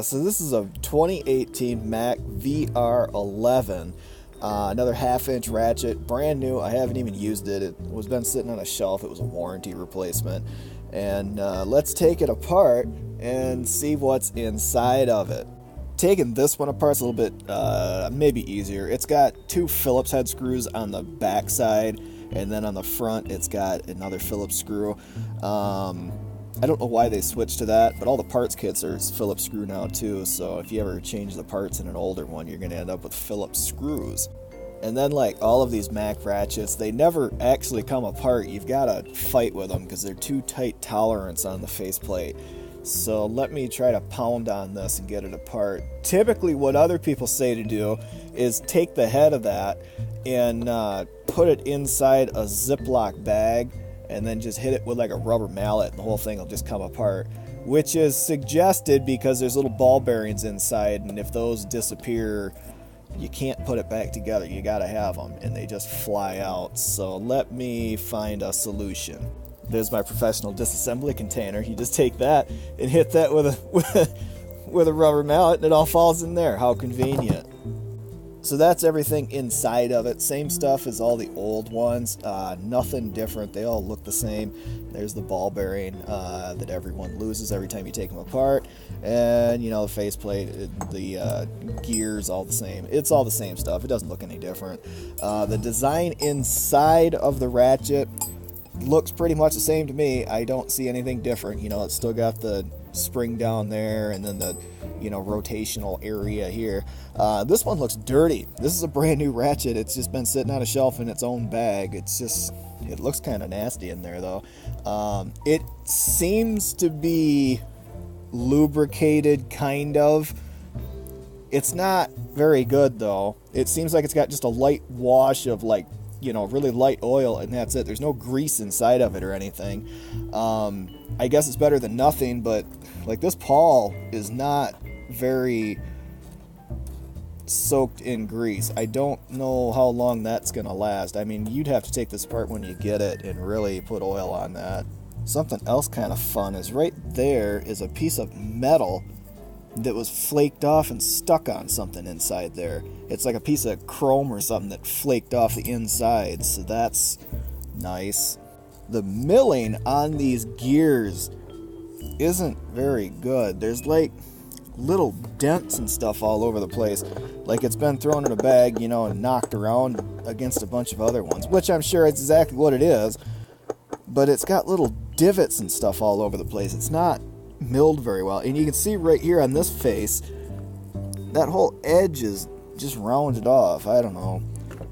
So this is a 2018 Mac VR11. Another half-inch ratchet, brand new. I haven't even used it. It was been sitting on a shelf. It was a warranty replacement. And let's take it apart and see what's inside of it. Taking this one apart is a little bit maybe easier. It's got two Phillips head screws on the back side, and then on the front it's got another Phillips screw. I don't know why they switched to that, but all the parts kits are Phillips screw now too, so if you ever change the parts in an older one, you're going to end up with Phillips screws. And then, like all of these Mac ratchets, they never actually come apart. You've got to fight with them because they're too tight tolerance on the faceplate. So let me try to pound on this and get it apart. Typically what other people say to do is take the head of that and put it inside a Ziploc bag and then just hit it with like a rubber mallet and the whole thing will just come apart, which is suggested because there's little ball bearings inside, and if those disappear, you can't put it back together. You gotta have them and they just fly out. So let me find a solution. There's my professional disassembly container. You just take that and hit that with a rubber mallet and it all falls in there. How convenient. So that's everything inside of it. Same stuff as all the old ones. Nothing different. They all look the same. There's the ball bearing that everyone loses every time you take them apart. And, you know, the faceplate, the gears, all the same. It's all the same stuff. It doesn't look any different. The design inside of the ratchet looks pretty much the same to me. I don't see anything different. You know, it's still got the spring down there and then the, you know, rotational area here. This one looks dirty. This is a brand new ratchet. It's just been sitting on a shelf in its own bag. It looks kind of nasty in there though. It seems to be lubricated, kind of. It's not very good though. It seems like it's got just a light wash of, like, you know, really light oil, and that's it. There's no grease inside of it or anything. I guess it's better than nothing, but like this pawl is not very soaked in grease. I don't know how long that's gonna last. I mean, you'd have to take this apart when you get it and really put oil on that. Something else kind of fun is right there is a piece of metal that was flaked off and stuck on something inside there. It's like a piece of chrome or something that flaked off the inside, so that's nice. The milling on these gears isn't very good. There's like little dents and stuff all over the place, like it's been thrown in a bag, you know, and knocked around against a bunch of other ones, which I'm sure it's exactly what it is, but it's got little divots and stuff all over the place. It's not milled very well, and you can see right here on this face that whole edge is just rounded off. I don't know,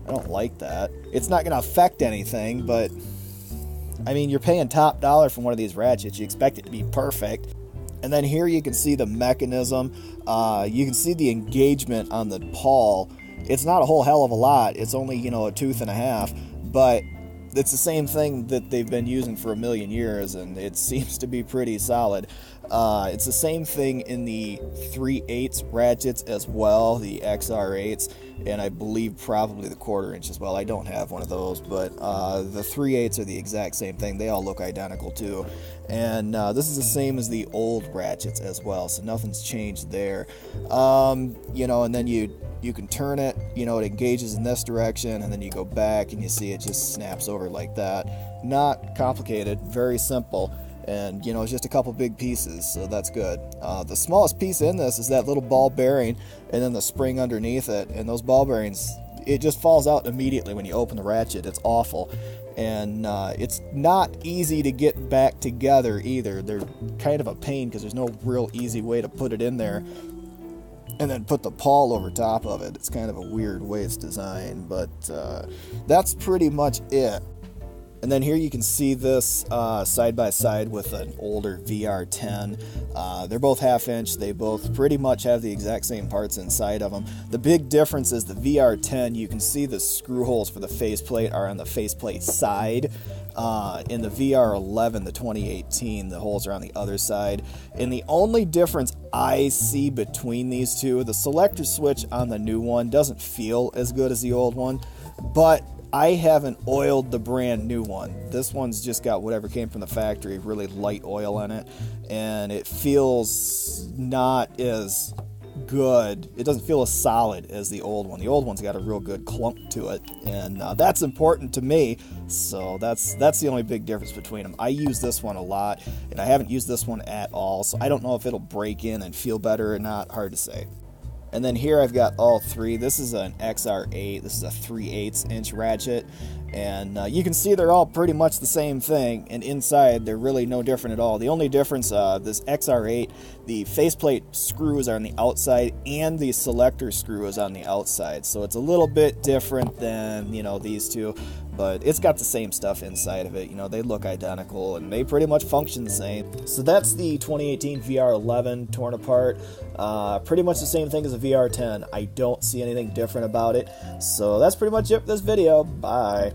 I don't like that. It's not going to affect anything, but I mean, you're paying top dollar for one of these ratchets. You expect it to be perfect. And then here you can see the mechanism. You can see the engagement on the pawl. It's not a whole hell of a lot. It's only, you know, a tooth and a half, but it's the same thing that they've been using for a million years, and it seems to be pretty solid. It's the same thing in the 3/8 ratchets as well, the XR8s, and I believe probably the 1/4 inch as well. I don't have one of those, but the 3/8s are the exact same thing. They all look identical too. And this is the same as the old ratchets as well, so nothing's changed there. You know, and then you can turn it, you know, it engages in this direction, and then you go back and you see it just snaps over like that. Not complicated, very simple, and, you know, it's just a couple big pieces, so that's good. The smallest piece in this is that little ball bearing and then the spring underneath it, and those ball bearings, it just falls out immediately when you open the ratchet. It's awful, and it's not easy to get back together either. They're kind of a pain because there's no real easy way to put it in there and then put the pawl over top of it. It's kind of a weird way it's designed, but that's pretty much it. And then here you can see this side by side with an older VR10. They're both half-inch. They both pretty much have the exact same parts inside of them. The big difference is the VR10, you can see the screw holes for the faceplate are on the faceplate side. In the VR11, the 2018, the holes are on the other side. And the only difference I see between these two, the selector switch on the new one doesn't feel as good as the old one, but I haven't oiled the brand new one. This one's just got whatever came from the factory, really light oil in it, and it feels not as good. It doesn't feel as solid as the old one. The old one's got a real good clump to it, and that's important to me. So that's the only big difference between them. I use this one a lot, and I haven't used this one at all, so I don't know if it'll break in and feel better or not. Hard to say. And then here I've got all three. This is an XR8. This is a 3/8 inch ratchet. And you can see they're all pretty much the same thing. And inside, they're really no different at all. The only difference, this XR8, the faceplate screws are on the outside and the selector screw is on the outside. So it's a little bit different than, you know, these two. But it's got the same stuff inside of it. You know, they look identical and they pretty much function the same. So that's the 2018 VR11 torn apart. Pretty much the same thing as a VR10. I don't see anything different about it. So that's pretty much it for this video. Bye.